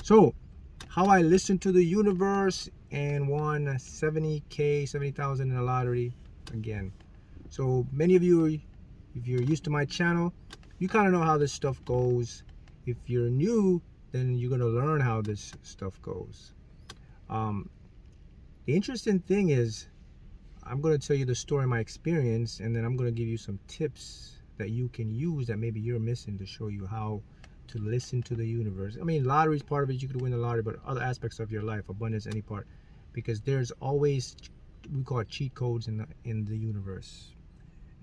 So, how I listened to the universe and won 70,000 in the lottery again. So many of you, if you're used to my channel, you kind of know how this stuff goes. If you're new, then you're gonna learn how this stuff goes. Um, the interesting thing is, I'm gonna tell you the story of my experience, and then I'm gonna give you some tips that you can use that maybe you're missing to show you how to listen to the universe. I mean, lottery is part of it. You could win the lottery, but other aspects of your life, abundance, any part, because there's always, we call it cheat codes in the universe.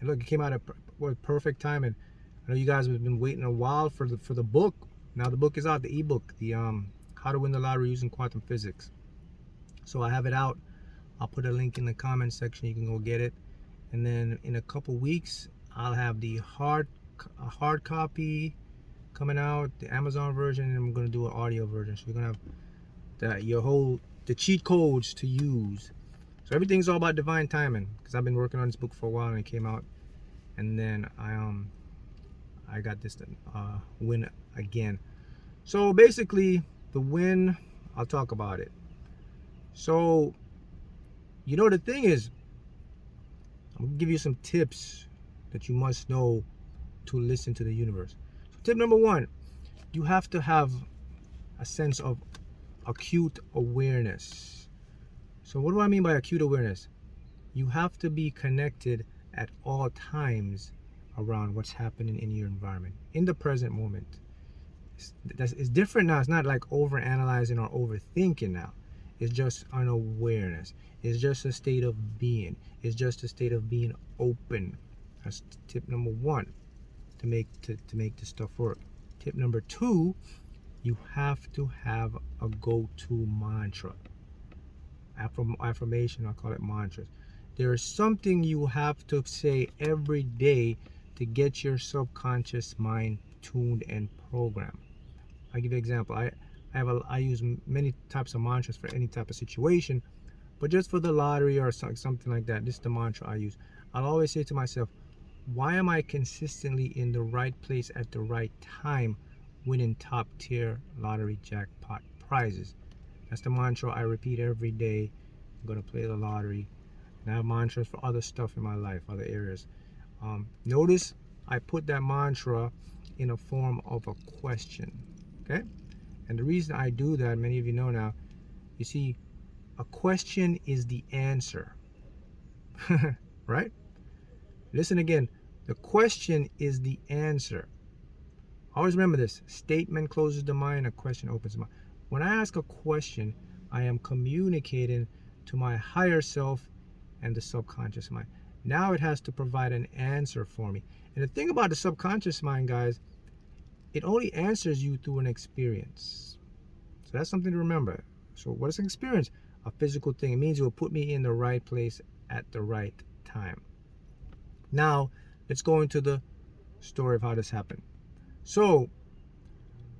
And look, it came out at what perfect time. And I know you guys have been waiting a while for the book. Now the book is out, the ebook, the How to Win the Lottery Using Quantum Physics. So I have it out. I'll put a link in the comment section. You can go get it. And then in a couple weeks, I'll have the hard copy coming out, the Amazon version, and I'm gonna do an audio version. So you're gonna have the cheat codes to use. So everything's all about divine timing, because I've been working on this book for a while and it came out, and then I got this win again. So basically, the win, I'll talk about it. So, the thing is, I'm gonna give you some tips that you must know to listen to the universe. So tip number one, you have to have a sense of acute awareness. So what do I mean by acute awareness? You have to be connected at all times around what's happening in your environment, in the present moment. It's different now. It's not like overanalyzing or overthinking now. It's just an awareness. It's just a state of being. It's just a state of being open. That's tip number one to make this stuff work. Tip number two, you have to have a go-to mantra. Affirmation, I call it mantras. There is something you have to say every day to get your subconscious mind tuned and programmed. I'll give you an example. I use many types of mantras for any type of situation, but just for the lottery or something like that, this is the mantra I use. I'll always say to myself, why am I consistently in the right place at the right time winning top tier lottery jackpot prizes? That's the mantra I repeat every day. I'm going to play the lottery. And I have mantras for other stuff in my life, other areas. Notice I put that mantra in a form of a question. Okay? And the reason I do that, many of you know now, you see, a question is the answer. Right? Listen again. The question is the answer. Always remember this. Statement closes the mind, a question opens the mind. When I ask a question, I am communicating to my higher self and the subconscious mind. Now it has to provide an answer for me. And the thing about the subconscious mind, guys, it only answers you through an experience. So that's something to remember. So what is an experience? A physical thing. It means it will put me in the right place at the right time. Now, let's go into the story of how this happened. So,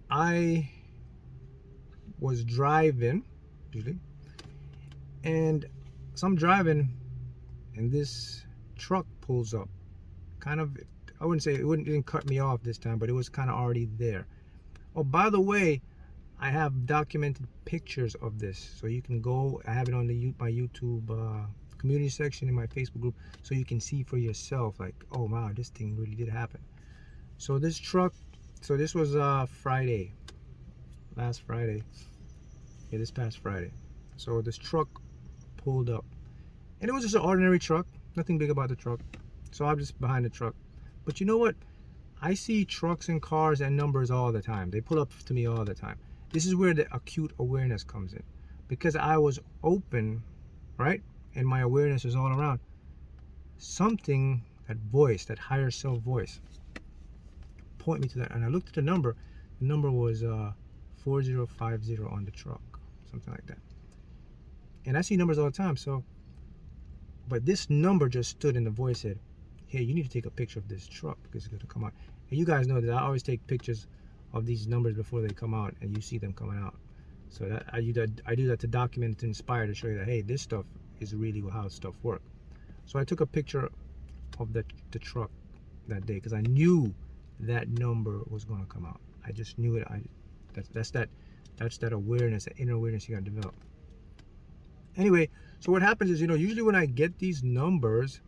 I was driving, usually, and so I'm driving, and this truck pulls up. Kind of, I wouldn't say, it didn't cut me off this time, but it was kind of already there. Oh, by the way, I have documented pictures of this, so you can go. I have it on my YouTube community section in my Facebook group, so you can see for yourself. Like, oh wow, this thing really did happen. So this truck. So this was Friday, last Friday. Yeah, this past Friday. So this truck pulled up, and it was just an ordinary truck. Nothing big about the truck. So I'm just behind the truck. But you know what? I see trucks and cars and numbers all the time. They pull up to me all the time. This is where the acute awareness comes in. Because I was open, right? And my awareness is all around. Something, that voice, that higher self voice, point me to that. And I looked at the number. The number was 4050 on the truck. Something like that. And I see numbers all the time. So, but this number just stood and the voice said, hey, you need to take a picture of this truck because it's going to come out. And you guys know that I always take pictures of these numbers before they come out, and you see them coming out. So that I do that to document, to inspire, to show you that, hey, this stuff is really how stuff works. So I took a picture of the truck that day because I knew that number was going to come out. I just knew it. That's that That's that awareness, that inner awareness you got to develop. Anyway, so what happens is, usually when I get these numbers,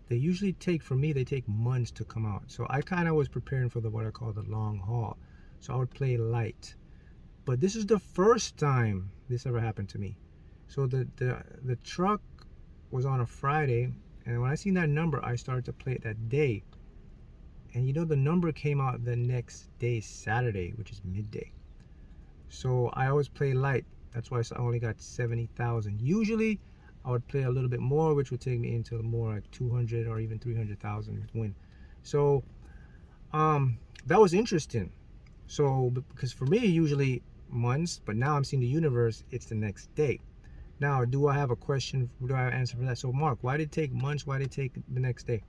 they usually take, for me, they take months to come out. So I kind of was preparing for what I call the long haul. So I would play light. But this is the first time this ever happened to me. So the truck was on a Friday, and when I seen that number, I started to play it that day. And the number came out the next day, Saturday, which is midday. So I always play light. That's why I only got 70,000. Usually I would play a little bit more, which would take me into more like 200 or even 300,000 win. So that was interesting. So because for me, usually months, but now I'm seeing the universe, it's the next day. Now, do I have a question? Do I have an answer for that? So Mark, why did it take months? Why did it take the next day?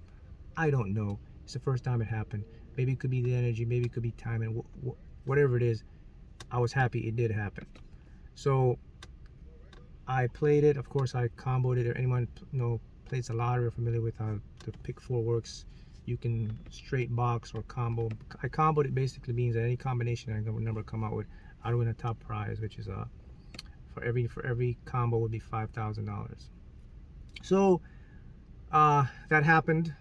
I don't know. It's the first time it happened. Maybe it could be the energy, maybe it could be timing, whatever it is. I was happy it did happen. So I played it. Of course, I comboed it. If anyone plays the lottery or familiar with how the pick 4 works, you can straight box or combo. I comboed it, basically means that any combination I number come out with, I'd win a top prize, which is for every combo would be $5,000. So that happened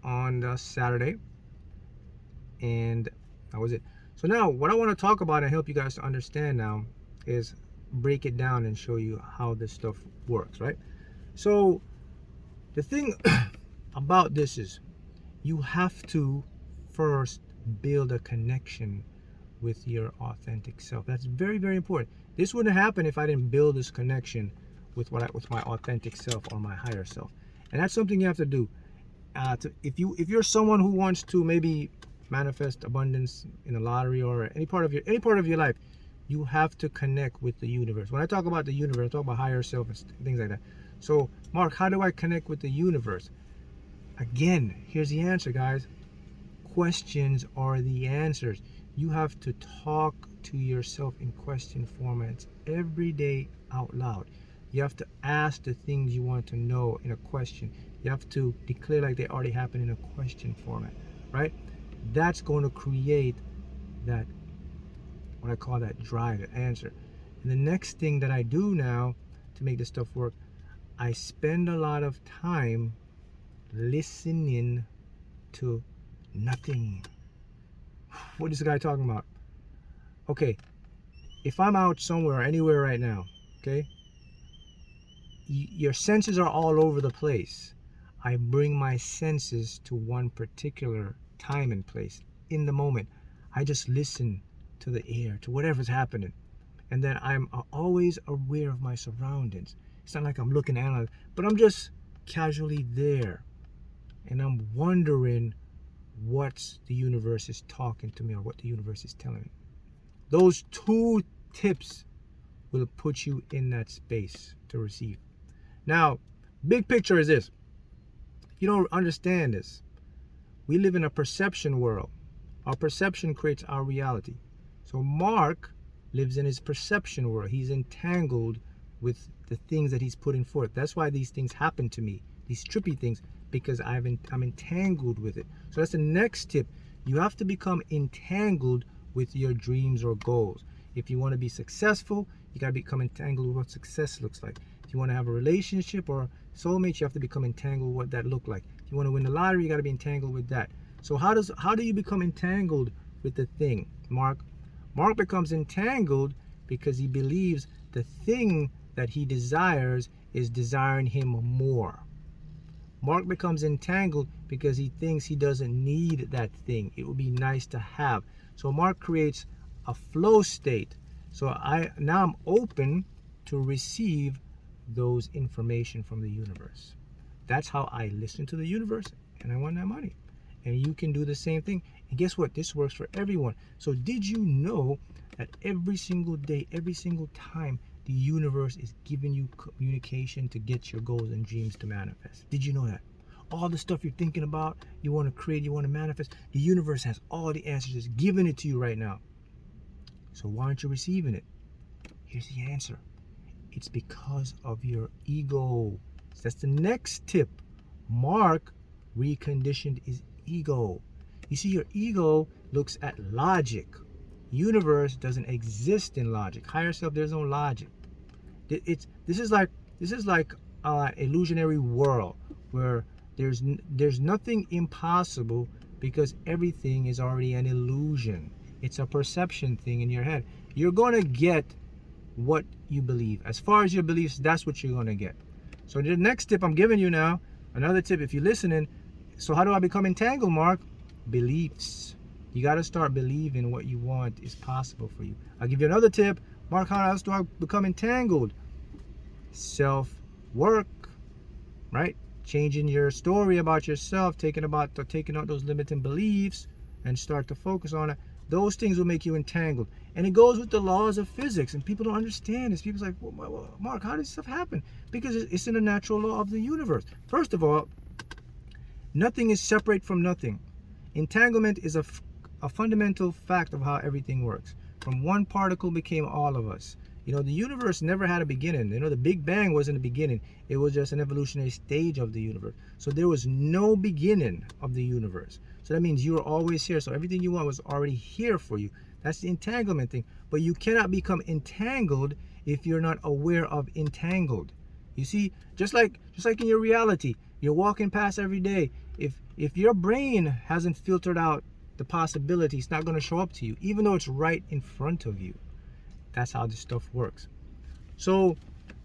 on Saturday, and that was it. So now what I want to talk about and help you guys to understand now is break it down and show you how this stuff works, right? So the thing about this is you have to first build a connection with your authentic self. That's very, very important. This wouldn't happen if I didn't build this connection with my authentic self or my higher self. And that's something you have to do. If you're someone who wants to maybe manifest abundance in the lottery or any part of your life, you have to connect with the universe. When I talk about the universe, I talk about higher self and things like that. So, Mark, how do I connect with the universe? Again, here's the answer, guys. Questions are the answers. You have to talk to yourself in question formats every day out loud. You have to ask the things you want to know in a question. You have to declare like they already happened in a question format, right? That's going to create that, what I call that drive, that answer. And the next thing that I do now to make this stuff work, I spend a lot of time listening to nothing. What is the guy talking about? Okay, if I'm out somewhere, anywhere right now, okay, your senses are all over the place. I bring my senses to one particular time and place in the moment. I just listen to the air, to whatever's happening. And then I'm always aware of my surroundings. It's not like I'm looking at it, but I'm just casually there. And I'm wondering what the universe is talking to me or what the universe is telling me. Those 2 tips will put you in that space to receive. Now, big picture is this. If you don't understand this, we live in a perception world. Our perception creates our reality. So Mark lives in his perception world. He's entangled with the things that he's putting forth. That's why these things happen to me, these trippy things, because I'm entangled with it. So that's the next tip. You have to become entangled with your dreams or goals. If you want to be successful, you got to become entangled with what success looks like. If you want to have a relationship or soulmate, you have to become entangled with what that look like. If you want to win the lottery, you got to be entangled with that. So how do you become entangled with the thing, Mark? Mark becomes entangled because he believes the thing that he desires is desiring him more. Mark becomes entangled because he thinks he doesn't need that thing. It would be nice to have. So Mark creates a flow state. So now I'm open to receive those information from the universe. That's how I listen to the universe, and I want that money. And you can do the same thing. And guess what? This works for everyone. So did you know that every single day, every single time, the universe is giving you communication to get your goals and dreams to manifest? Did you know that? All the stuff you're thinking about, you want to create, you want to manifest, the universe has all the answers. It's giving it to you right now. So why aren't you receiving it? Here's the answer. It's because of your ego. So that's the next tip. Mark reconditioned his ego. You see, your ego looks at logic. Universe doesn't exist in logic. Higher self, there's no logic. This is like illusionary world where there's nothing impossible because everything is already an illusion. It's a perception thing in your head. You're gonna get what you believe. As far as your beliefs, that's what you're gonna get. So the next tip I'm giving you now, another tip if you're listening. So how do I become entangled, Mark? Beliefs. You got to start believing what you want is possible for you. I'll give you another tip. Mark, how else do I become entangled? Self-work, right? Changing your story about yourself, taking out those limiting beliefs and start to focus on it. Those things will make you entangled. And it goes with the laws of physics. And people don't understand this. People's like, well, Mark, how does stuff happen? Because it's in the natural law of the universe. First of all, nothing is separate from nothing. Entanglement is a fundamental fact of how everything works. From one particle became all of us. You know, the universe never had a beginning. You know, the Big Bang wasn't the beginning. It was just an evolutionary stage of the universe. So there was no beginning of the universe. So that means you were always here. So everything you want was already here for you. That's the entanglement thing. But you cannot become entangled if you're not aware of entangled. You see, just like in your reality, you're walking past every day. If your brain hasn't filtered out the possibility, it's not going to show up to you, even though it's right in front of you. That's how this stuff works. So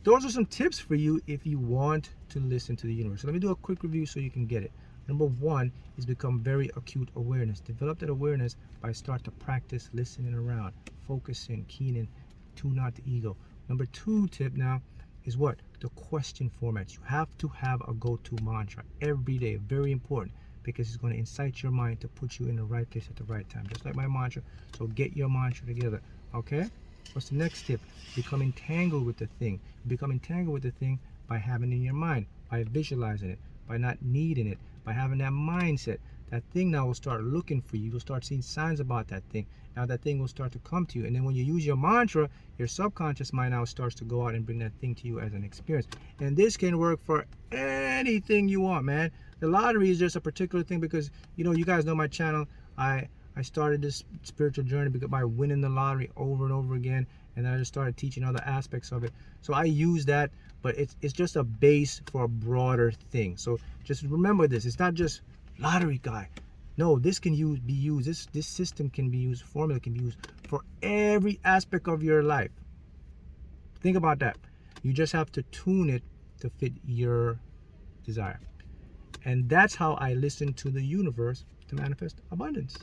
those are some tips for you if you want to listen to the universe. So let me do a quick review so you can get it. Number one is become very acute awareness. Develop that awareness by start to practice listening around, focusing, keening, tune out the ego. Number two tip now is what? The question formats. You have to have a go-to mantra every day. Very important, because it's going to incite your mind to put you in the right place at the right time. Just like my mantra. So get your mantra together. Okay? What's the next tip? Become entangled with the thing. You become entangled with the thing by having it in your mind, by visualizing it, by not needing it, by having that mindset. That thing now will start looking for you. You'll start seeing signs about that thing. Now that thing will start to come to you. And then when you use your mantra, your subconscious mind now starts to go out and bring that thing to you as an experience. And this can work for anything you want, man. The lottery is just a particular thing because, you know, you guys know my channel. I started this spiritual journey by winning the lottery over and over again, and then I just started teaching other aspects of it. So I use that, but it's just a base for a broader thing. So just remember this. It's not just lottery guy. No, this can be used. This system can be used. Formula can be used for every aspect of your life. Think about that. You just have to tune it to fit your desire. And that's how I listen to the universe to manifest abundance.